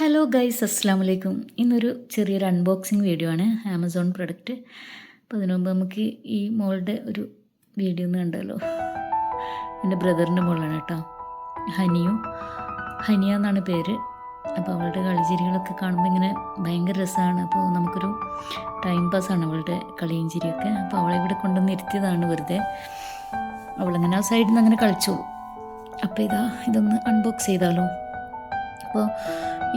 Hello guys, അസ്സാം വലൈക്കും. ഇന്നൊരു ചെറിയൊരു അൺബോക്സിങ് വീഡിയോ ആണ്, ആമസോൺ പ്രൊഡക്റ്റ്. അപ്പോൾ അതിനു മുമ്പ് നമുക്ക് ഈ മോളുടെ ഒരു വീഡിയോ ഒന്ന് കണ്ടാലോ. എൻ്റെ ബ്രദറിൻ്റെ മോളാണ് കേട്ടോ, ഹനിയ എന്നാണ് പേര്. അപ്പോൾ അവളുടെ കളിച്ചിരികളൊക്കെ കാണുമ്പോൾ ഇങ്ങനെ ഭയങ്കര രസമാണ്. അപ്പോൾ നമുക്കൊരു ടൈം പാസ്സാണ് അവളുടെ കളിയും ചിരിയൊക്കെ. അപ്പോൾ അവളെ ഇവിടെ കൊണ്ടുവന്ന് ഇരുത്തിയതാണ് വെറുതെ. അവളിങ്ങനെ ആ സൈഡിൽ നിന്ന് അങ്ങനെ കളിച്ചോളൂ. അപ്പോൾ ഇതൊന്ന് അൺബോക്സ് ചെയ്താലോ. അപ്പോൾ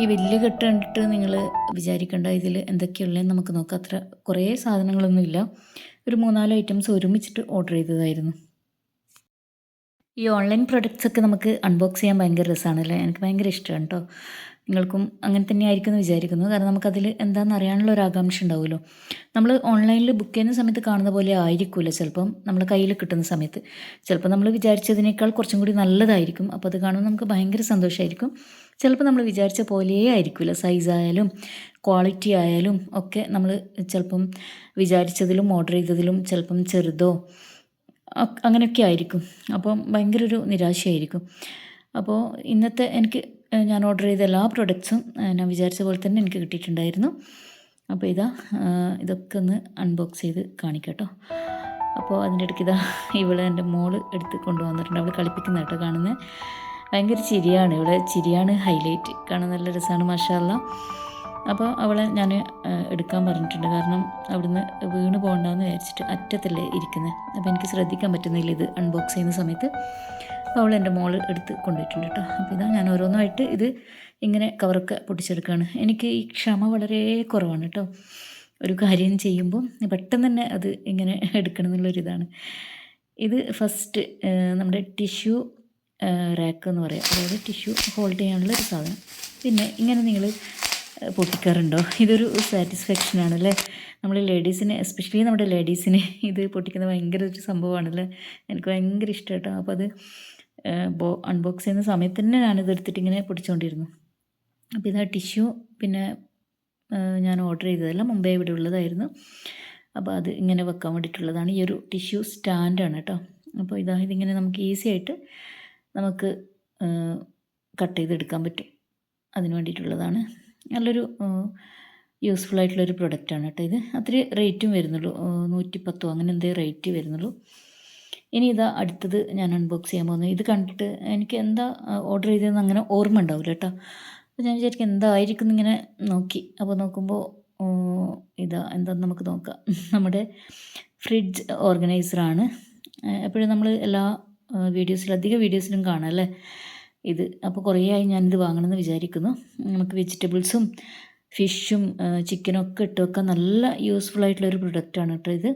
ഈ വലിയ കെട്ട് കണ്ടിട്ട് നിങ്ങൾ വിചാരിക്കേണ്ട ഇതിൽ എന്തൊക്കെയുള്ളതെന്ന് നമുക്ക് നോക്കാം. അത്ര കുറേ സാധനങ്ങളൊന്നുമില്ല, ഒരു 3-4 ഐറ്റംസ് ഒരുമിച്ചിട്ട് ഓർഡർ ചെയ്തതായിരുന്നു. ഈ ഓൺലൈൻ പ്രൊഡക്ട്സ് ഒക്കെ നമുക്ക് അൺബോക്സ് ചെയ്യാൻ ഭയങ്കര രസമാണല്ലേ. എനിക്ക് ഭയങ്കര ഇഷ്ടമാണ് കേട്ടോ. നിങ്ങൾക്കും അങ്ങനെ തന്നെ ആയിരിക്കും എന്ന് വിചാരിക്കുന്നു. കാരണം നമുക്കതിൽ എന്താണെന്ന് അറിയാനുള്ള ഒരു ആകാംക്ഷ ഉണ്ടാവുമല്ലോ. നമ്മൾ ഓൺലൈനിൽ ബുക്ക് ചെയ്യുന്ന സമയത്ത് കാണുന്ന പോലെ ആയിരിക്കില്ല ചിലപ്പം നമ്മൾ കയ്യിൽ കിട്ടുന്ന സമയത്ത്. ചിലപ്പോൾ നമ്മൾ വിചാരിച്ചതിനേക്കാൾ കുറച്ചും കൂടി നല്ലതായിരിക്കും. അപ്പോൾ അത് കാണുമ്പോൾ നമുക്ക് ഭയങ്കര സന്തോഷമായിരിക്കും. ചിലപ്പോൾ നമ്മൾ വിചാരിച്ച പോലെയേ ആയിരിക്കില്ല. സൈസായാലും ക്വാളിറ്റി ആയാലും ഒക്കെ നമ്മൾ ചിലപ്പം വിചാരിച്ചതിലും ഓർഡർ ചെയ്തതിലും ചിലപ്പം ചെറുതോ അങ്ങനെയൊക്കെ ആയിരിക്കും. അപ്പം ഭയങ്കര ഒരു നിരാശയായിരിക്കും. അപ്പോൾ ഇന്നത്തെ ഞാൻ ഓർഡർ ചെയ്ത എല്ലാ പ്രോഡക്റ്റ്സും ഞാൻ വിചാരിച്ച പോലെ തന്നെ എനിക്ക് കിട്ടിയിട്ടുണ്ടായിരുന്നു. അപ്പോൾ ഇതൊക്കെ ഒന്ന് അൺബോക്സ് ചെയ്ത് കാണിക്കട്ടോ. അപ്പോൾ അതിൻ്റെ ഇടയ്ക്ക് ഇവളെ എൻ്റെ മോള് എടുത്ത് കൊണ്ടുവന്നിട്ടുണ്ട്. അവൾ കളിപ്പിക്കുന്ന കേട്ടോ കാണുന്നത്. ഭയങ്കര ചിരിയാണ്, ഇവിടെ ചിരിയാണ് ഹൈലൈറ്റ്. കാണാൻ നല്ല രസമാണ്, മാഷാ അല്ലാ. അപ്പോൾ അവളെ ഞാൻ എടുക്കാൻ പറഞ്ഞിട്ടുണ്ട്. കാരണം അവിടുന്ന് വീണ് പോകണ്ടെന്ന് വിചാരിച്ചിട്ട് അറ്റത്തല്ലേ ഇരിക്കുന്നത്. അപ്പോൾ എനിക്ക് ശ്രദ്ധിക്കാൻ പറ്റുന്നില്ല ഇത് അൺബോക്സ് ചെയ്യുന്ന സമയത്ത്. അപ്പോൾ അവൾ എൻ്റെ മോൾ എടുത്ത് കൊണ്ടുപോയിട്ടുണ്ട് കേട്ടോ. അപ്പോൾ ഞാൻ ഓരോന്നായിട്ട് ഇത് ഇങ്ങനെ കവറൊക്കെ പൊട്ടിച്ചെടുക്കുകയാണ്. എനിക്ക് ഈ ക്ഷമ വളരെ കുറവാണ് കേട്ടോ. ഒരു കാര്യം ചെയ്യുമ്പോൾ പെട്ടെന്ന് തന്നെ അത് ഇങ്ങനെ എടുക്കണം എന്നുള്ളൊരിതാണ്. ഇത് ഫസ്റ്റ് നമ്മുടെ ടിഷ്യൂ റാക്ക് എന്ന് പറയാം, അതായത് ടിഷ്യൂ ഹോൾഡ് ചെയ്യാനുള്ള ഒരു സാധനം. പിന്നെ ഇങ്ങനെ നിങ്ങൾ പൊട്ടിക്കാറുണ്ടോ? ഇതൊരു സാറ്റിസ്ഫാക്ഷനാണല്ലേ നമ്മൾ ലേഡീസിന്, എസ്പെഷ്യലി നമ്മുടെ ലേഡീസിന് ഇത് പൊട്ടിക്കുന്നത് ഭയങ്കര ഒരു സംഭവമാണല്ലേ. എനിക്ക് ഭയങ്കര ഇഷ്ടം കേട്ടോ. അപ്പോൾ അത് അൺബോക്സ് ചെയ്യുന്ന സമയത്ത് തന്നെ ഞാനിത് എടുത്തിട്ട് ഇങ്ങനെ പൊട്ടിച്ചുകൊണ്ടിരുന്നു. അപ്പോൾ ടിഷ്യൂ പിന്നെ ഞാൻ ഓർഡർ ചെയ്തതല്ല, മുമ്പേ ഇവിടെ ഉള്ളതായിരുന്നു. അപ്പോൾ അത് ഇങ്ങനെ വെക്കാൻ വേണ്ടിയിട്ടുള്ളതാണ്. ഈ ഒരു ടിഷ്യൂ സ്റ്റാൻഡാണ് കേട്ടോ. അപ്പോൾ ഇതിങ്ങനെ നമുക്ക് ഈസി ആയിട്ട് നമുക്ക് കട്ട് ചെയ്തെടുക്കാൻ പറ്റും. അതിന് വേണ്ടിയിട്ടുള്ളതാണ്. നല്ലൊരു യൂസ്ഫുൾ ആയിട്ടുള്ളൊരു പ്രൊഡക്റ്റാണ് കേട്ടോ ഇത്. അത്ര റേറ്റും വരുന്നുള്ളൂ, 110 അങ്ങനെ എന്തേ റേറ്റ് വരുന്നുള്ളൂ. ഇനി അടുത്തത് ഞാൻ അൺബോക്സ് ചെയ്യാൻ പോകുന്നത്. ഇത് കണ്ടിട്ട് എനിക്ക് എന്താ ഓർഡർ ചെയ്തതെന്ന് അങ്ങനെ ഓർമ്മ ഉണ്ടാവില്ല കേട്ടോ. അപ്പോൾ ഞാൻ വിചാരിക്കും എന്തായിരിക്കും ഇങ്ങനെ നോക്കി. അപ്പോൾ നോക്കുമ്പോൾ എന്താണെന്ന് നമുക്ക് നോക്കാം. നമ്മുടെ ഫ്രിഡ്ജ് ഓർഗനൈസറാണ്. എപ്പോഴും നമ്മൾ എല്ലാ അധിക വീഡിയോസിലും കാണാം അല്ലേ ഇത്. അപ്പോൾ കുറേ ആയി ഞാനിത് വാങ്ങണമെന്ന് വിചാരിക്കുന്നു. നമുക്ക് വെജിറ്റബിൾസും ഫിഷും ചിക്കനും ഒക്കെ ഇട്ട് വെക്കാൻ നല്ല യൂസ്ഫുൾ ആയിട്ടുള്ളൊരു പ്രൊഡക്റ്റാണ് കേട്ടോ ഇത്.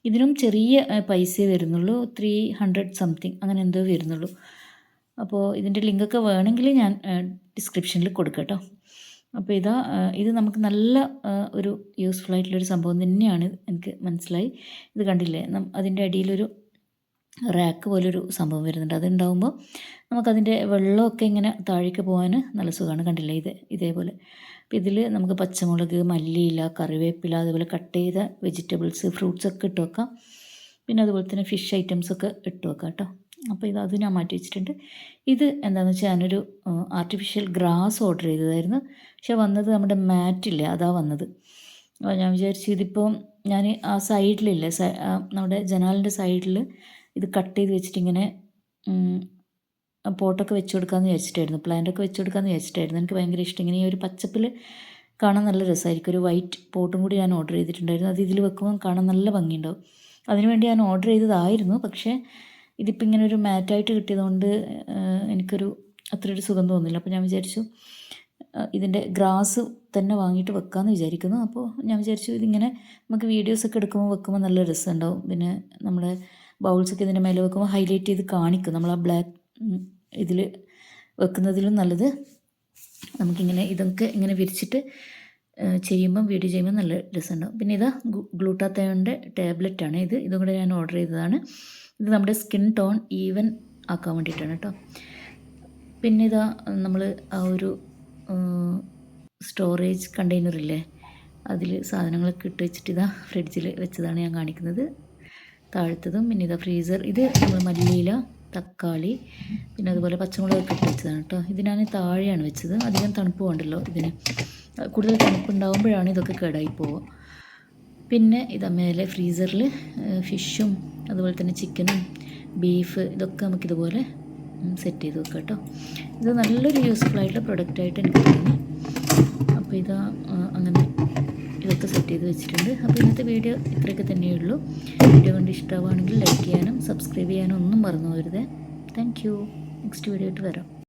ഇതിനും ചെറിയ പൈസയെ വരുന്നുള്ളൂ, 300 സംതിങ് അങ്ങനെ എന്തോ വരുന്നുള്ളൂ. അപ്പോൾ ഇതിൻ്റെ ലിങ്കൊക്കെ വേണമെങ്കിൽ ഞാൻ ഡിസ്ക്രിപ്ഷനിൽ കൊടുക്കാം കേട്ടോ. അപ്പോൾ ഇത് നമുക്ക് നല്ല ഒരു യൂസ്ഫുൾ ആയിട്ടുള്ളൊരു സംഭവം തന്നെയാണ്, എനിക്ക് മനസ്സിലായി. ഇത് കണ്ടില്ലേ, അതിൻ്റെ അടിയിലൊരു റാക്ക് പോലൊരു സംഭവം വരുന്നുണ്ട്. അതുണ്ടാകുമ്പോൾ നമുക്കതിൻ്റെ വെള്ളമൊക്കെ ഇങ്ങനെ താഴേക്ക് പോകാൻ നല്ല സുഖമാണ്. കണ്ടില്ലേ ഇതേപോലെ. അപ്പോൾ ഇതിൽ നമുക്ക് പച്ചമുളക്, മല്ലിയില, കറിവേപ്പില, അതുപോലെ കട്ട് ചെയ്ത വെജിറ്റബിൾസ്, ഫ്രൂട്ട്സൊക്കെ ഇട്ട് വെക്കാം. പിന്നെ അതുപോലെ തന്നെ ഫിഷ് ഐറ്റംസൊക്കെ ഇട്ട് വെക്കാം കേട്ടോ. അപ്പോൾ അത് ഞാൻ മാറ്റി വെച്ചിട്ടുണ്ട്. ഇത് എന്താണെന്ന് വെച്ചാൽ ഞാനൊരു ആർട്ടിഫിഷ്യൽ ഗ്രാസ് ഓർഡർ ചെയ്തതായിരുന്നു. പക്ഷെ വന്നത് നമ്മുടെ മാറ്റില്ലേ, വന്നത്. അപ്പോൾ ഞാൻ വിചാരിച്ചു ഇതിപ്പോൾ ഞാൻ ആ സൈഡിലില്ലേ, നമ്മുടെ ജനാലിൻ്റെ സൈഡിൽ ഇത് കട്ട് ചെയ്ത് വെച്ചിട്ട് ഇങ്ങനെ പോട്ടൊക്കെ വെച്ച് കൊടുക്കാമെന്ന് വിചാരിച്ചിട്ടായിരുന്നു, പ്ലാന്റൊക്കെ വെച്ച് കൊടുക്കാമെന്ന് വിചാരിച്ചിട്ടായിരുന്നു. എനിക്ക് ഭയങ്കര ഇഷ്ടം. ഇങ്ങനെ ഈ ഒരു പച്ചപ്പിൽ കാണാൻ നല്ല രസമായിരിക്കും. ഒരു വൈറ്റ് പോട്ടും കൂടി ഞാൻ ഓർഡർ ചെയ്തിട്ടുണ്ടായിരുന്നു. അത് ഇതിൽ വെക്കുമ്പോൾ കാണാൻ നല്ല ഭംഗിയുണ്ടാവും. അതിനുവേണ്ടി ഞാൻ ഓർഡർ ചെയ്തതായിരുന്നു. പക്ഷേ ഇതിപ്പോൾ ഇങ്ങനെ ഒരു മാറ്റായിട്ട് കിട്ടിയതുകൊണ്ട് എനിക്കൊരു അത്ര ഒരു സുഖം തോന്നുന്നില്ല. അപ്പോൾ ഞാൻ വിചാരിച്ചു ഇതിൻ്റെ ഗ്രാസ് തന്നെ വാങ്ങിയിട്ട് വെക്കാമെന്ന് വിചാരിക്കുന്നു. അപ്പോൾ ഞാൻ വിചാരിച്ചു ഇതിങ്ങനെ നമുക്ക് വീഡിയോസൊക്കെ വെക്കുമ്പോൾ നല്ല രസമുണ്ടാവും. പിന്നെ നമ്മുടെ ബൗൾസൊക്കെ ഇതിൻ്റെ മേലെ വെക്കുമ്പോൾ ഹൈലൈറ്റ് ചെയ്ത് കാണിക്കും. നമ്മൾ ആ ബ്ലാക്ക് ഇതിൽ വെക്കുന്നതിലും നല്ലത് നമുക്കിങ്ങനെ ഇതൊക്കെ ഇങ്ങനെ വിരിച്ചിട്ട് വീഡിയോ ചെയ്യുമ്പോൾ നല്ല രസമുണ്ടാവും. പിന്നെ ഗ്ലൂട്ടാത്തയോണിൻ്റെ ടാബ്ലറ്റാണ് ഇതും കൂടെ ഞാൻ ഓർഡർ ചെയ്തതാണ്. ഇത് നമ്മുടെ സ്കിൻ ടോൺ ഈവൻ ആക്കാൻ വേണ്ടിയിട്ടാണ് കേട്ടോ. പിന്നെ നമ്മൾ ആ ഒരു സ്റ്റോറേജ് കണ്ടെയ്നറില്ലേ, അതിൽ സാധനങ്ങളൊക്കെ ഇട്ട് വെച്ചിട്ട് ഫ്രിഡ്ജിൽ വെച്ചതാണ് ഞാൻ കാണിക്കുന്നത്. താഴത്തതും പിന്നെ ഫ്രീസർ. ഇത് നമ്മൾ മല്ലിയില, തക്കാളി, പിന്നെ അതുപോലെ പച്ചമുളകൊക്കെ ഇട്ട് വെച്ചതാണ് കേട്ടോ. ഇത് ഞാൻ താഴെയാണ് വെച്ചത്, അധികം തണുപ്പ് വേണ്ടല്ലോ ഇതിന്. കൂടുതൽ തണുപ്പുണ്ടാകുമ്പോഴാണ് ഇതൊക്കെ കേടായി പോവുക. പിന്നെ ഇതാ മേലെ ഫ്രീസറിൽ ഫിഷും അതുപോലെ തന്നെ ചിക്കനും ബീഫ് ഇതൊക്കെ നമുക്കിതുപോലെ സെറ്റ് ചെയ്ത് വെക്കാം കേട്ടോ. ഇത് നല്ലൊരു യൂസ്ഫുൾ ആയിട്ടുള്ള പ്രൊഡക്റ്റായിട്ട് എനിക്ക് തോന്നി. അപ്പോൾ ഇതാ അങ്ങനെ ഇതൊക്കെ സെറ്റ് ചെയ്ത് വെച്ചിട്ടുണ്ട്. അപ്പോൾ ഇന്നത്തെ വീഡിയോ ഇത്രയൊക്കെ തന്നെയുള്ളൂ. വീഡിയോ കൊണ്ട് ഇഷ്ടമാവുകയാണെങ്കിൽ ലൈക്ക് ചെയ്യാനും സബ്സ്ക്രൈബ് ചെയ്യാനും ഒന്നും മറന്നു പോകരുത്. Thank you. നെക്സ്റ്റ് വീഡിയോ ആയിട്ട് വരാം.